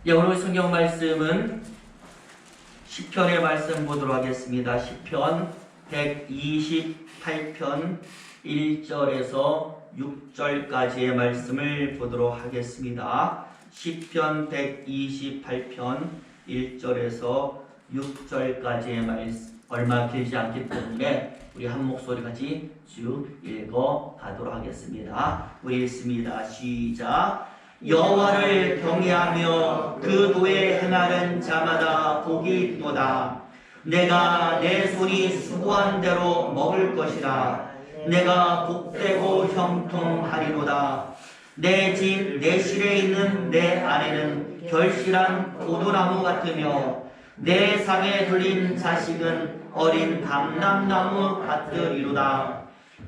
예, 오늘 성경 말씀은 시편의 말씀 보도록 하겠습니다. 시편 128편 1절에서 6절까지의 말씀을 보도록 하겠습니다. 시편 128편 1절에서 6절까지의 말씀, 얼마 길지 않기 때문에 우리 한 목소리 같이 쭉 읽어 가도록 하겠습니다. 우리 읽습니다. 시작. 여호와를 경외하며 그 도에 행하는 자마다 복이 있도다. 내가 내 손이 수고한 대로 먹을 것이라. 내가 복되고 형통하리로다. 내 집 내 실에 있는 내 아내는 결실한 포도나무 같으며 내 상에 둘린 자식은 어린 감람나무 같으리로다.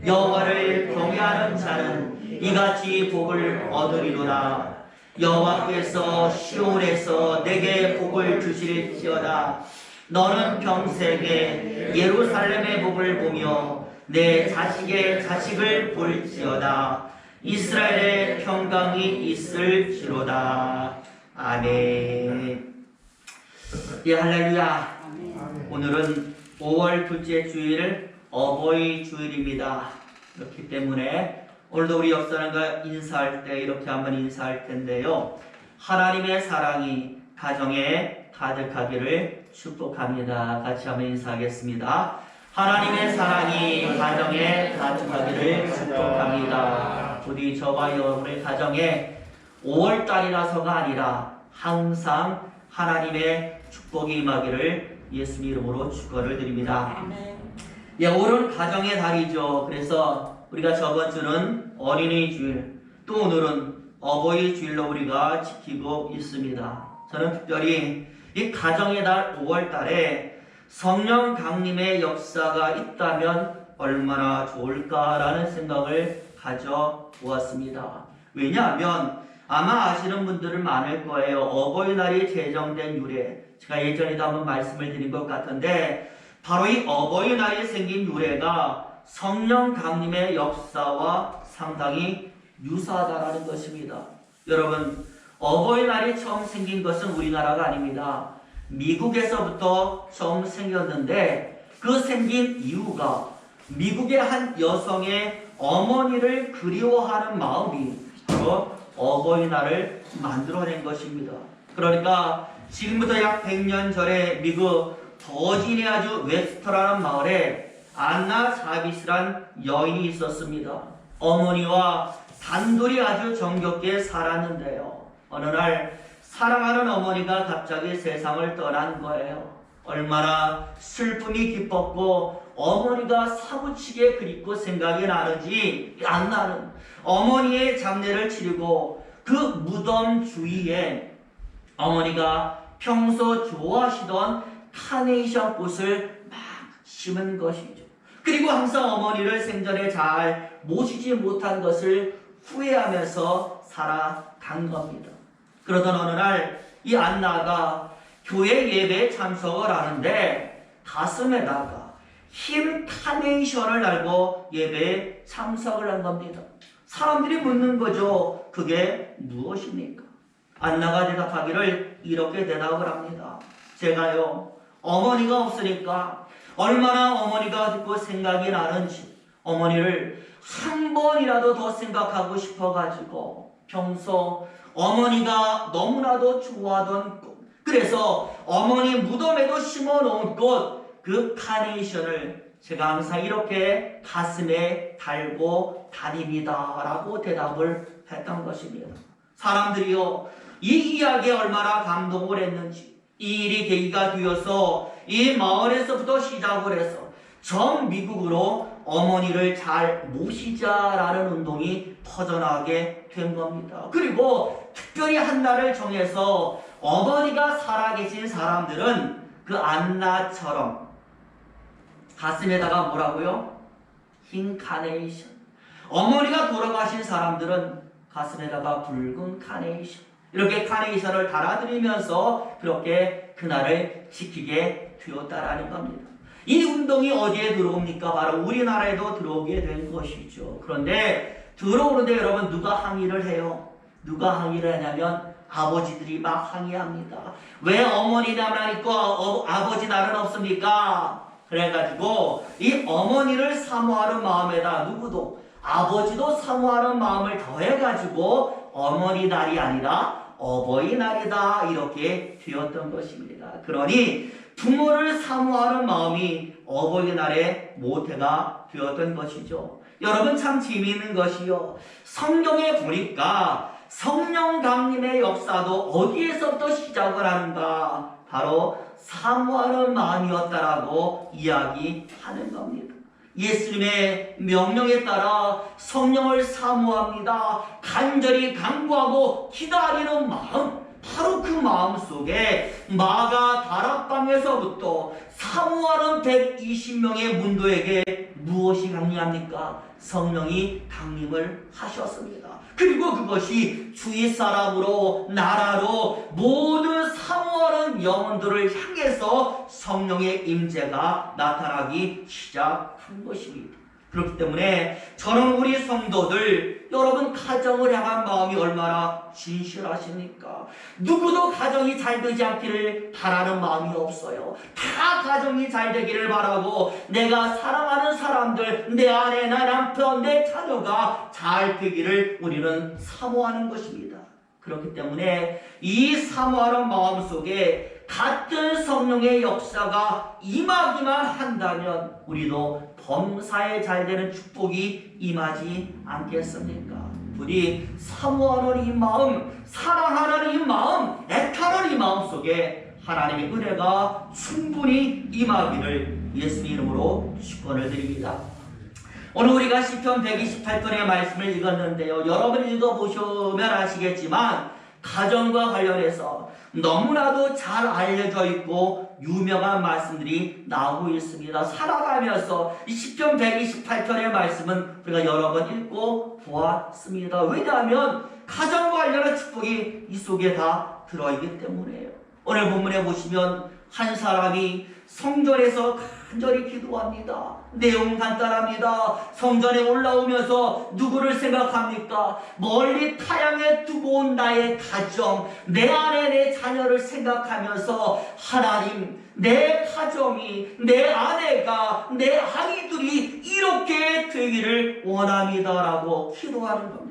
여호와를 경외하는 자는 이같이 복을 얻으리로다. 여호와께서 시온에서 내게 복을 주실지어다. 너는 평생에 예루살렘의 복을 보며 내 자식의 자식을 볼지어다. 이스라엘의 평강이 있을지로다. 아멘. 예, 할렐루야. 오늘은 5월 둘째 주일 어버이 주일입니다. 그렇기 때문에 오늘도 우리 옆사람과 인사할 때 이렇게 한번 인사할 텐데요. 하나님의 사랑이 가정에 가득하기를 축복합니다. 같이 한번 인사하겠습니다. 하나님의 사랑이 가정에 가득하기를 축복합니다. 부디 저와 여러분의 가정에 5월달이라서가 아니라 항상 하나님의 축복이 임하기를 예수님 이름으로 축원을 드립니다. 예, 오늘은 가정의 달이죠. 그래서 우리가 저번 주는 어린이 주일, 또 오늘은 어버이 주일로 우리가 지키고 있습니다. 저는 특별히 이 가정의 달 5월 달에 성령 강림의 역사가 있다면 얼마나 좋을까라는 생각을 가져보았습니다. 왜냐하면 아마 아시는 분들은 많을 거예요. 어버이날이 제정된 유래, 제가 예전에도 한번 말씀을 드린 것 같은데 바로 이 어버이날이 생긴 유래가 성령 강림의 역사와 상당히 유사하다는 것입니다. 여러분, 어버이날이 처음 생긴 것은 우리나라가 아닙니다. 미국에서부터 처음 생겼는데 그 생긴 이유가 미국의 한 여성의 어머니를 그리워하는 마음이 바로 어버이날을 만들어낸 것입니다. 그러니까 지금부터 약 100년 전에 미국 버지니아주 웹스터라는 마을에 안나 자비스란 여인이 있었습니다. 어머니와 단둘이 아주 정겹게 살았는데요. 어느 날 사랑하는 어머니가 갑자기 세상을 떠난 거예요. 얼마나 슬픔이 깊었고 어머니가 사무치게 그립고 생각이 나는지 안나는 어머니의 장례를 치르고 그 무덤 주위에 어머니가 평소 좋아하시던 카네이션 꽃을 막 심은 것이죠. 그리고 항상 어머니를 생전에 잘 모시지 못한 것을 후회하면서 살아간 겁니다. 그러던 어느 날 이 안나가 교회 예배에 참석을 하는데 가슴에다가 흰 카네이션을 달고 예배에 참석을 한 겁니다. 사람들이 묻는 거죠. 그게 무엇입니까? 안나가 대답하기를 이렇게 대답을 합니다. 제가요, 어머니가 없으니까 얼마나 어머니가 듣고 생각이 나는지 어머니를 한 번이라도 더 생각하고 싶어가지고 평소 어머니가 너무나도 좋아하던 꽃, 그래서 어머니 무덤에도 심어놓은 꽃, 그 카네이션을 제가 항상 이렇게 가슴에 달고 다닙니다 라고 대답을 했던 것입니다. 사람들이요, 이 이야기에 얼마나 감동을 했는지, 이 일이 계기가 되어서 이 마을에서부터 시작을 해서 전 미국으로 어머니를 잘 모시자라는 운동이 퍼져나가게 된 겁니다. 그리고 특별히 한 날을 정해서 어머니가 살아계신 사람들은 그 안나처럼 가슴에다가 뭐라고요? 흰 카네이션. 어머니가 돌아가신 사람들은 가슴에다가 붉은 카네이션. 이렇게 카네이션을 달아드리면서 그렇게 그날을 지키게 되었다라는 겁니다. 이 운동이 어디에 들어옵니까? 바로 우리나라에도 들어오게 된 것이죠. 그런데 들어오는데 여러분 누가 항의를 해요? 누가 항의를 하냐면 아버지들이 막 항의합니다. 왜 어머니 나만 있고 아버지 나는 없습니까? 그래가지고 이 어머니를 사모하는 마음에다 누구도 아버지도 사모하는 마음을 더해가지고 어머니 날이 아니라 어버이날이다 이렇게 되었던 것입니다. 그러니 부모를 사모하는 마음이 어버이날의 모태가 되었던 것이죠. 여러분 참 재미있는 것이요. 성경에 보니까 성령 강림의 역사도 어디에서부터 시작을 하는가? 바로 사모하는 마음이었다라고 이야기하는 겁니다. 예수님의 명령에 따라 성령을 사모합니다. 간절히 간구하고 기다리는 마음, 바로 그 마음 속에 마가 다락방에서부터 사모하는 120명의 문도에게 무엇이 강림합니까? 성령이 강림을 하셨습니다. 그리고 그것이 주위 사람으로 나라로 모든 사모하는 영혼들을 향해서 성령의 임재가 나타나기 시작한 것입니다. 그렇기 때문에 저는 우리 성도들 여러분 가정을 향한 마음이 얼마나 진실하십니까? 누구도 가정이 잘 되지 않기를 바라는 마음이 없어요. 다 가정이 잘 되기를 바라고 내가 사랑하는 사람들, 내 아내, 내 남편, 내 자녀가 잘 되기를 우리는 사모하는 것입니다. 그렇기 때문에 이 사모하는 마음 속에 같은 성령의 역사가 임하기만 한다면 우리도 범사에 잘되는 축복이 임하지 않겠습니까? 부디 사모하는 이 마음, 사랑하는 이 마음, 애타는 이 마음 속에 하나님의 은혜가 충분히 임하기를 예수님 이름으로 축원을 드립니다. 오늘 우리가 시편 128편의 말씀을 읽었는데요. 여러분 읽어보시면 아시겠지만 가정과 관련해서 너무나도 잘 알려져 있고 유명한 말씀들이 나오고 있습니다. 살아가면서 이 시편 128편의 말씀은 우리가 여러 번 읽고 보았습니다. 왜냐하면 가정과 관련한 축복이 이 속에 다 들어있기 때문에요. 오늘 본문에 보시면 한 사람이 성전에서 간절히 기도합니다. 내용 간단합니다. 성전에 올라오면서 누구를 생각합니까? 멀리 타향에 두고 온 나의 가정, 내 아내, 내 자녀를 생각하면서 하나님, 내 가정이, 내 아내가, 내 아이들이 이렇게 되기를 원합니다라고 기도하는 겁니다.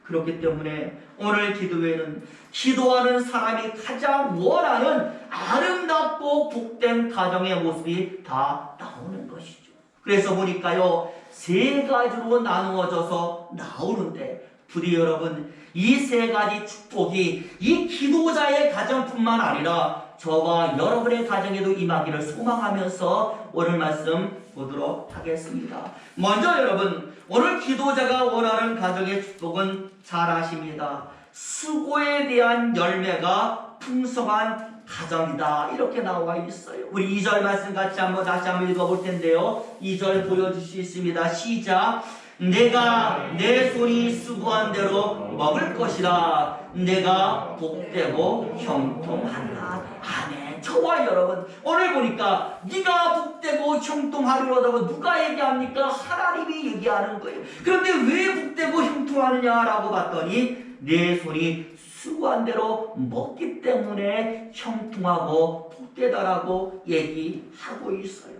그렇기 때문에 오늘 기도회는 기도하는 사람이 가장 원하는 아름답고 복된 가정의 모습이 다 나오는 것이죠. 그래서 보니까요, 세 가지로 나누어져서 나오는데 부디 여러분 이 세 가지 축복이 이 기도자의 가정뿐만 아니라 저와 여러분의 가정에도 임하기를 소망하면서 오늘 말씀 보도록 하겠습니다. 먼저 여러분, 오늘 기도자가 원하는 가정의 축복은 잘 아십니다. 수고에 대한 열매가 풍성한 가정이다. 이렇게 나와 있어요. 우리 2절 말씀 같이 다시 한번 읽어볼 텐데요. 2절 보여줄 수 있습니다. 시작. 내가 내 손이 수고한 대로 먹을 것이라. 내가 복되고 형통하리라. 아멘. 저와 여러분, 오늘 보니까 네가 복되고 형통하리라고 누가 얘기합니까? 하나님이 얘기하는 거예요. 그런데 왜 복되고 형통하느냐라고 봤더니 내 손이 수고한 대로 먹기 때문에 형통하고 복되다라고 얘기하고 있어요.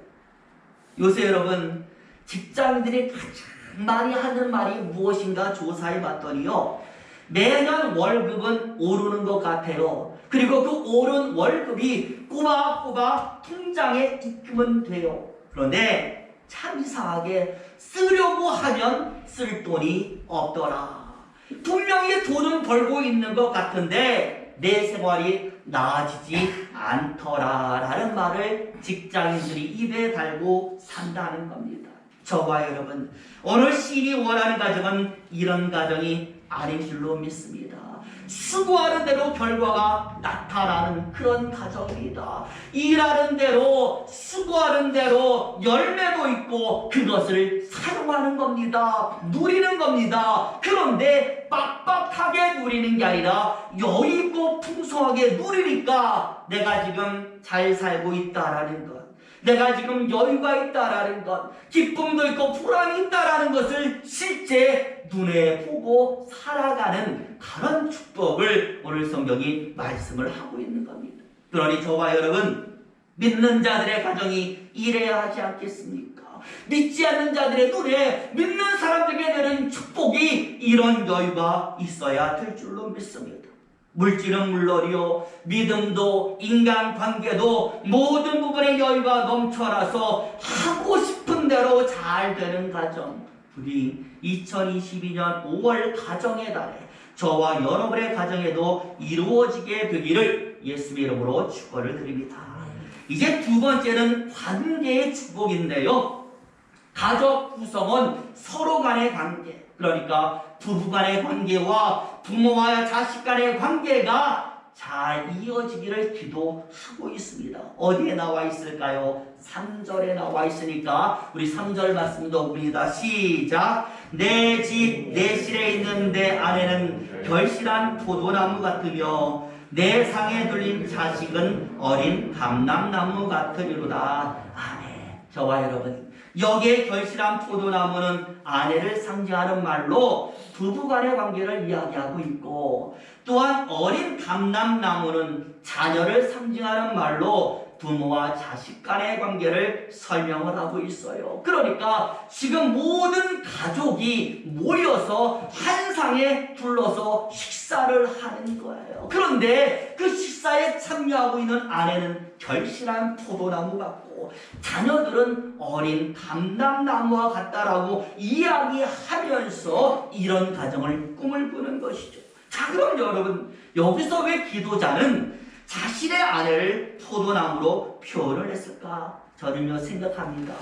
요새 여러분 직장인들이 가장 많이 하는 말이 무엇인가 조사해 봤더니요, 매년 월급은 오르는 것 같아요. 그리고 그 오른 월급이 꼬박꼬박 통장에 입금은 돼요. 그런데 참 이상하게 쓰려고 하면 쓸 돈이 없더라. 분명히 돈은 벌고 있는 것 같은데 내 생활이 나아지지 않더라라는 말을 직장인들이 입에 달고 산다는 겁니다. 저와 여러분, 오늘 시인이 원하는 가정은 이런 가정이 아닌 줄로 믿습니다. 수고하는 대로 결과가 나타나는 그런 가정입니다. 일하는 대로, 수고하는 대로 열매도 있고 그것을 사용하는 겁니다. 누리는 겁니다. 그런데 빡빡하게 누리는 게 아니라 여유있고 풍성하게 누리니까 내가 지금 잘 살고 있다라는 것. 내가 지금 여유가 있다라는 것, 기쁨도 있고 보람이 있다라는 것을 실제 눈에 보고 살아가는 그런 축복을 오늘 성경이 말씀을 하고 있는 겁니다. 그러니 저와 여러분, 믿는 자들의 가정이 이래야 하지 않겠습니까? 믿지 않는 자들의 눈에 믿는 사람들에게 되는 축복이 이런 여유가 있어야 될 줄로 믿습니다. 물질은 물론이요, 믿음도 인간관계도 모든 부분의 여유가 넘쳐나서 하고 싶은 대로 잘 되는 가정, 우리 2022년 5월 가정의 달에 저와 여러분의 가정에도 이루어지게 되기를 예수의 이름으로 축원을 드립니다. 이제 두 번째는 관계의 축복인데요, 가족 구성은 서로 간의 관계, 그러니까 부부 간의 관계와 부모와 자식 간의 관계가 잘 이어지기를 기도하고 있습니다. 어디에 나와 있을까요? 3절에 나와 있으니까 우리 3절 말씀도 봅니다. 시작. 내 집 내 실에 있는 내 아내는 결실한 포도나무 같으며 내 상에 둘린 자식은 어린 감람나무 같으리로다. 아멘. 저와 여러분, 여기에 결실한 포도나무는 아내를 상징하는 말로 부부간의 관계를 이야기하고 있고, 또한 어린 감람나무는 자녀를 상징하는 말로 부모와 자식 간의 관계를 설명을 하고 있어요. 그러니까 지금 모든 가족이 모여서 한 상에 둘러서 식사를 하는 거예요. 그런데 그 식사에 참여하고 있는 아내는 결실한 포도나무 같고 자녀들은 어린 감람나무와 같다라고 이야기하면서 이런 가정을 꿈을 꾸는 것이죠. 자, 그럼 여러분, 여기서 왜 기도자는 자신의 아내를 포도나무로 표현을 했을까? 저는요 생각합니다.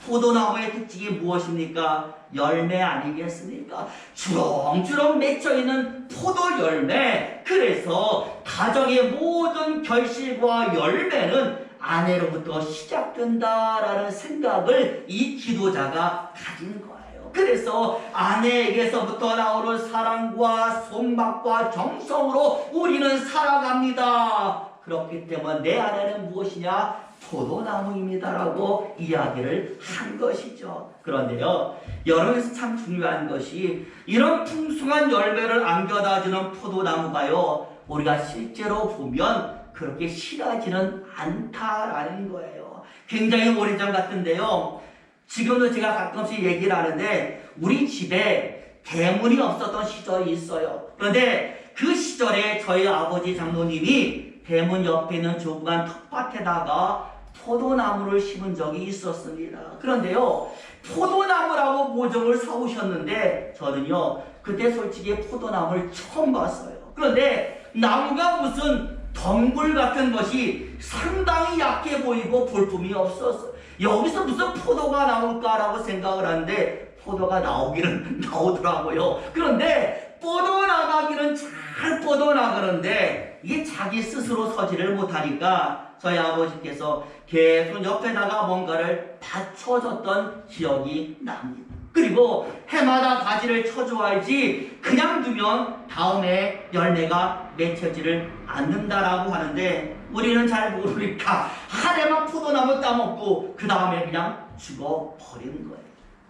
포도나무의 특징이 무엇입니까? 열매 아니겠습니까? 주렁주렁 맺혀있는 포도 열매. 그래서 가정의 모든 결실과 열매는 아내로부터 시작된다라는 생각을 이 기도자가 가진 거예요. 그래서 아내에게서부터 나오는 사랑과 손맛과 정성으로 우리는 살아갑니다. 그렇기 때문에 내 아내는 무엇이냐? 포도나무입니다라고 이야기를 한 것이죠. 그런데요, 여러분에서 참 중요한 것이 이런 풍성한 열매를 안겨다주는 포도나무가요, 우리가 실제로 보면 그렇게 실하지는 않다라는 거예요. 굉장히 오래전 같은데요, 지금도 제가 가끔씩 얘기를 하는데 우리 집에 대문이 없었던 시절이 있어요. 그런데 그 시절에 저희 아버지 장로님이 대문 옆에 있는 조그만 텃밭에다가 포도나무를 심은 적이 있었습니다. 그런데요, 포도나무라고 모종을 사오셨는데 저는요 그때 솔직히 포도나무를 처음 봤어요. 그런데 나무가 무슨 덩굴 같은 것이 상당히 약해 보이고 볼품이 없었어요. 여기서 무슨 포도가 나올까라고 생각을 하는데 포도가 나오기는 나오더라고요. 그런데 뻗어나가기는 잘 뻗어나가는데 이게 자기 스스로 서지를 못하니까 저희 아버지께서 계속 옆에다가 뭔가를 받쳐줬던 기억이 납니다. 그리고 해마다 가지를 쳐줘야지 그냥 두면 다음에 열매가 맺혀지를 않는다라고 하는데 우리는 잘 모르니까 한 해만 포도나무 따먹고 그 다음에 그냥 죽어버리는 거예요.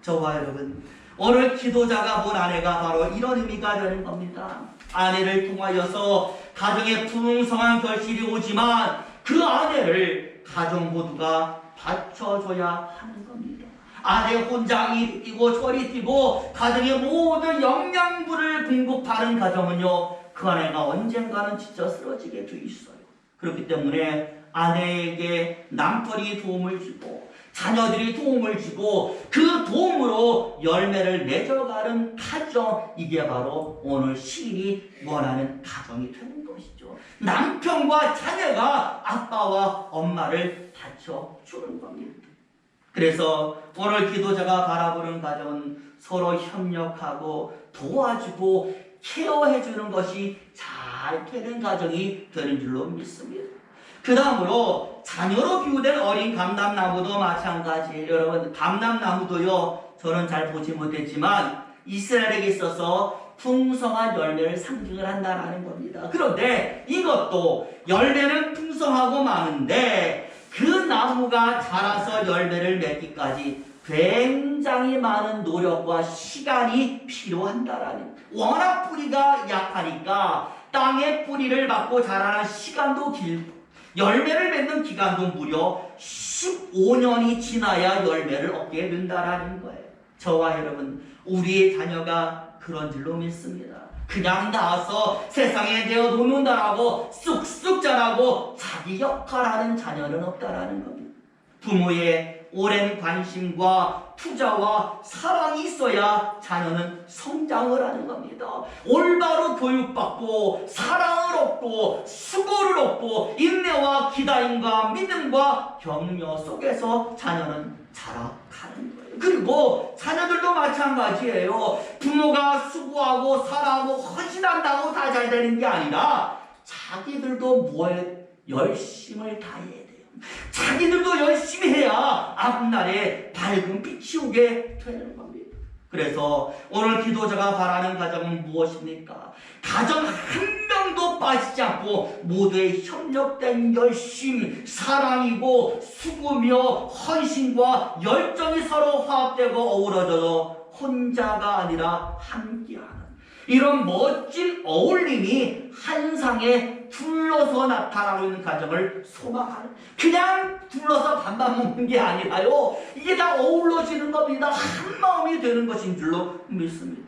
저와 여러분, 오늘 기도자가 본 아내가 바로 이런 의미가 되는 겁니다. 아내를 통하여서 가정에 풍성한 결실이 오지만 그 아내를 가족 모두가 받쳐줘야 하는 겁니다. 아내 혼자 이리 뛰고 저리 뛰고 가정의 모든 영양분을 공급하는 가정은요, 그 아내가 언젠가는 지쳐 쓰러지게 돼 있어요. 그렇기 때문에 아내에게 남편이 도움을 주고 자녀들이 도움을 주고 그 도움으로 열매를 맺어가는 가정, 이게 바로 오늘 시인이 원하는 가정이 되는 것이죠. 남편과 자녀가 아빠와 엄마를 받쳐주는 겁니다. 그래서 오늘 기도자가 바라보는 가정은 서로 협력하고 도와주고 케어해주는 것이 잘 되는 가정이 되는 줄로 믿습니다. 그 다음으로 자녀로 비유된 어린 감람나무도 마찬가지예요. 여러분, 감람나무도요, 저는 잘 보지 못했지만 이스라엘에게 있어서 풍성한 열매를 상징을 한다는 겁니다. 그런데 이것도 열매는 풍성하고 많은데 그 나무가 자라서 열매를 맺기까지 굉장히 많은 노력과 시간이 필요한다라는, 워낙 뿌리가 약하니까 땅에 뿌리를 받고 자라는 시간도 길고 열매를 맺는 기간도 무려 15년이 지나야 열매를 얻게 된다라는 거예요. 저와 여러분, 우리의 자녀가 그런 줄로 믿습니다. 그냥 나와서 세상에 내어 놓는다라고 쑥쑥 자라고 자기 역할하는 자녀는 없다라는 겁니다. 부모의 오랜 관심과 투자와 사랑이 있어야 자녀는 성장을 하는 겁니다. 올바로 교육받고 사랑을 얻고 수고를 얻고 인내와 기다림과 믿음과 격려 속에서 자녀는 자라가는 거예요. 그리고 자녀들도 마찬가지예요. 부모가 수고하고 사랑하고 헌신한다고 다 잘 되는 게 아니라 자기들도 뭐에 열심을 다해야 돼요. 자기들도 열심히 해야 앞날에 밝은 빛이 오게 되는 겁니다. 그래서 오늘 기도자가 바라는 가정은 무엇입니까? 가정 한 명도 빠지지 않고 모두의 협력된 열심, 사랑이고 수고며 헌신과 열정이 서로 화합되고 어우러져서 혼자가 아니라 함께하는 이런 멋진 어울림이 한 상에 둘러서 나타나고 있는 가정을 소망하는, 그냥 둘러서 밥만 먹는 게 아니라요, 이게 다 어우러지는 겁니다. 한 마음이 되는 것인 줄로 믿습니다.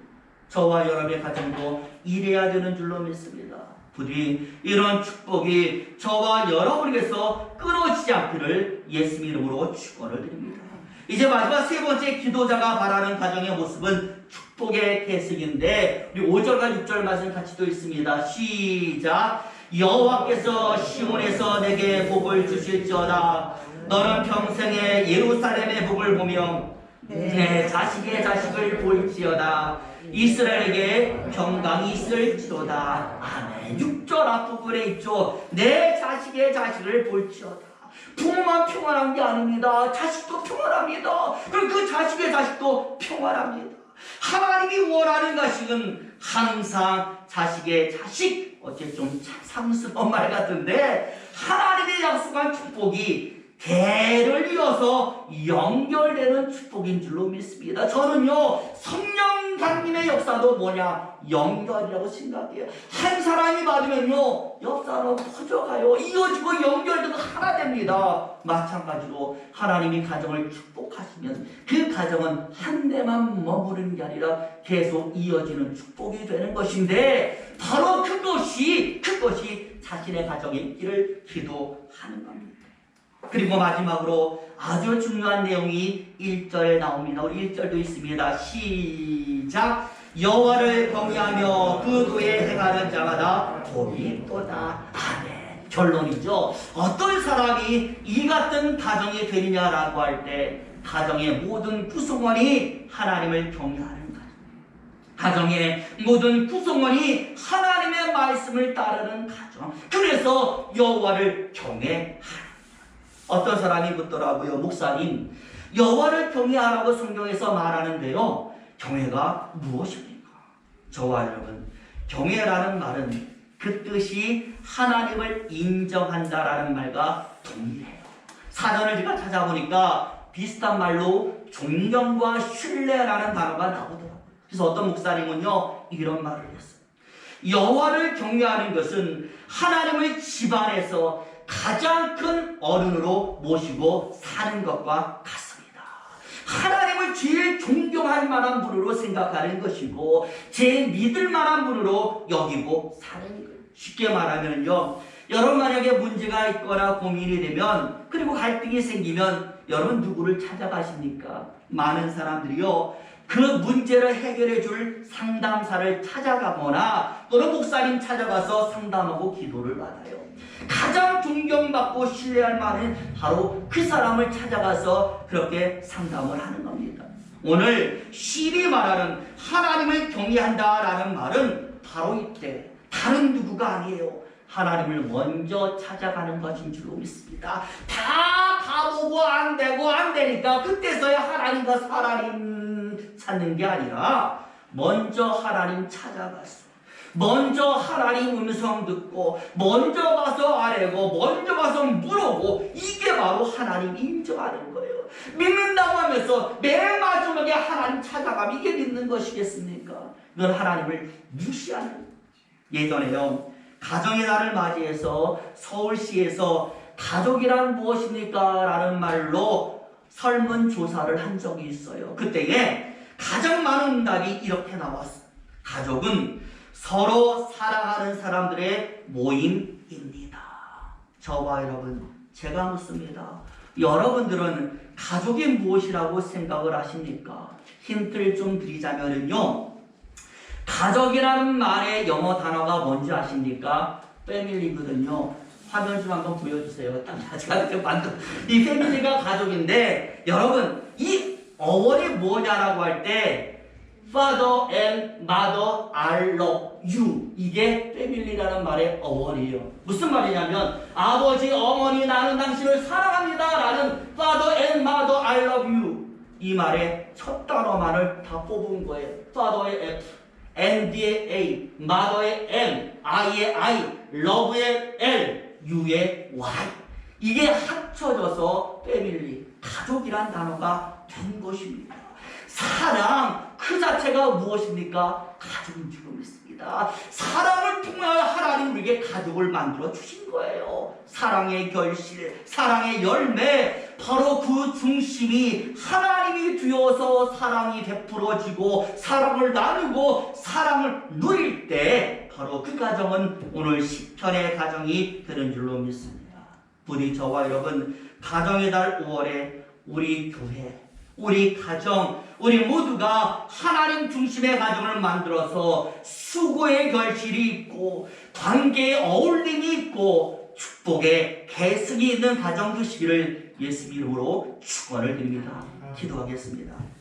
저와 여러분의 가정도 이래야 되는 줄로 믿습니다. 부디 이런 축복이 저와 여러분에게서 끊어지지 않기를 예수님 이름으로 축원을 드립니다. 이제 마지막 세 번째 기도자가 바라는 가정의 모습은 축복의 계승인데, 우리 5절과 6절 말씀 같이 또 있습니다. 시작. 여호와께서 시온에서 내게 복을 주실지어다. 너는 평생에 예루살렘의 복을 보며 내 자식의 자식을 볼지어다. 이스라엘에게 평강이 있을지로다. 아멘. 6절 앞부분에 있죠. 내 자식의 자식을 볼지어다. 부모만 평안한 게 아닙니다. 자식도 평안합니다. 그럼 그 자식의 자식도 평안합니다. 하나님이 원하는 것은 항상 자식의 자식, 어째 좀 상스러운 말 같은데, 하나님의 약속한 축복이 대를 이어서 연결되는 축복인 줄로 믿습니다. 저는요, 성령님의 역사도 뭐냐? 연결이라고 생각해요. 한 사람이 받으면요, 옆 사람은 퍼져가요. 이어지고 연결되고 하나 됩니다. 마찬가지로 하나님이 가정을 축복하시면 그 가정은 한 데만 머무르는 게 아니라 계속 이어지는 축복이 되는 것인데, 바로 그것이 자신의 가정에 있기를 기도하는 겁니다. 그리고 마지막으로 아주 중요한 내용이 1절에 나옵니다. 우리 1절도 있습니다. 시작. 여호와를 경외하며 그 도에 행하는 자마다 복이 있도다. 아멘. 결론이죠. 어떤 사람이 이 같은 가정이 되느냐라고 할 때, 가정의 모든 구성원이 하나님을 경외하는 가정, 가정의 모든 구성원이 하나님의 말씀을 따르는 가정, 그래서 여호와를 경외하는. 어떤 사람이 묻더라고요. 목사님, 여호와를 경외하라고 성경에서 말하는데요, 경외가 무엇입니까? 저와 여러분, 경외라는 말은 그 뜻이 하나님을 인정한다라는 말과 동일해요. 사전을 제가 찾아보니까 비슷한 말로 존경과 신뢰라는 단어가 나오더라고요. 그래서 어떤 목사님은요, 이런 말을 했어요. 여호와를 경외하는 것은 하나님을 집안에서 가장 큰 어른으로 모시고 사는 것과 같습니다. 하나님을 제일 존경할 만한 분으로 생각하는 것이고 제일 믿을 만한 분으로 여기고 사는 거예요. 쉽게 말하면요, 여러분 만약에 문제가 있거나 고민이 되면, 그리고 갈등이 생기면 여러분 누구를 찾아가십니까? 많은 사람들이요, 그 문제를 해결해 줄 상담사를 찾아가거나 또는 목사님 찾아가서 상담하고 기도를 받아요. 가장 존경받고 신뢰할 만한 바로 그 사람을 찾아가서 그렇게 상담을 하는 겁니다. 오늘 시리 말하는 하나님을 경외한다라는 말은 바로 이때 다른 누구가 아니에요. 하나님을 먼저 찾아가는 것인 줄로 믿습니다. 다 가보고 안 되고 안 되니까 그때서야 하나님과 사람이 찾는 게 아니라 먼저 하나님 찾아갔어. 먼저 하나님 음성 듣고 먼저 가서 아뢰고 먼저 가서 물어보고, 이게 바로 하나님 인정하는 거예요. 믿는다고 하면서 맨 마지막에 하나님 찾아가면 이게 믿는 것이겠습니까? 이건 하나님을 무시하는. 예전에요, 가정의 날을 맞이해서 서울시에서 가족이란 무엇입니까? 라는 말로 설문조사를 한 적이 있어요. 그때에 가장 많은 응답이 이렇게 나왔어요. 가족은 서로 사랑하는 사람들의 모임입니다. 저와 여러분, 제가 묻습니다. 여러분들은 가족이 무엇이라고 생각을 하십니까? 힌트를 좀 드리자면요, 가족이라는 말의 영어 단어가 뭔지 아십니까? 패밀리거든요. 화면 좀 한번 보여주세요. 이 패밀리가 가족인데, 여러분, 이 어원이 뭐냐라고 할 때 Father and Mother I love you, 이게 패밀리라는 말의 어원이에요. 무슨 말이냐면 아버지, 어머니, 나는 당신을 사랑합니다 라는 Father and Mother I love you, 이 말의 첫 단어만을 다 뽑은 거예요. Father의 F, And의 A, Mother의 M, I의 I, Love의 L, U의 Y, 이게 합쳐져서 패밀리, 가족이란 단어가 된 것입니다. 사랑 그 자체가 무엇입니까? 가족인 줄 믿습니다. 사랑을 통하여 하나님 우리에게 가족을 만들어 주신 거예요. 사랑의 결실, 사랑의 열매, 바로 그 중심이 하나님이 되어서 사랑이 베풀어지고 사랑을 나누고 사랑을 누릴 때 바로 그 가정은 오늘 시편의 가정이 되는 줄로 믿습니다. 부디 저와 여러분, 가정의 달 5월에 우리 교회, 우리 가정, 우리 모두가 하나님 중심의 가정을 만들어서 수고의 결실이 있고 관계의 어울림이 있고 축복의 계승이 있는 가정 되시기를 예수 이름으로 축원을 드립니다. 기도하겠습니다.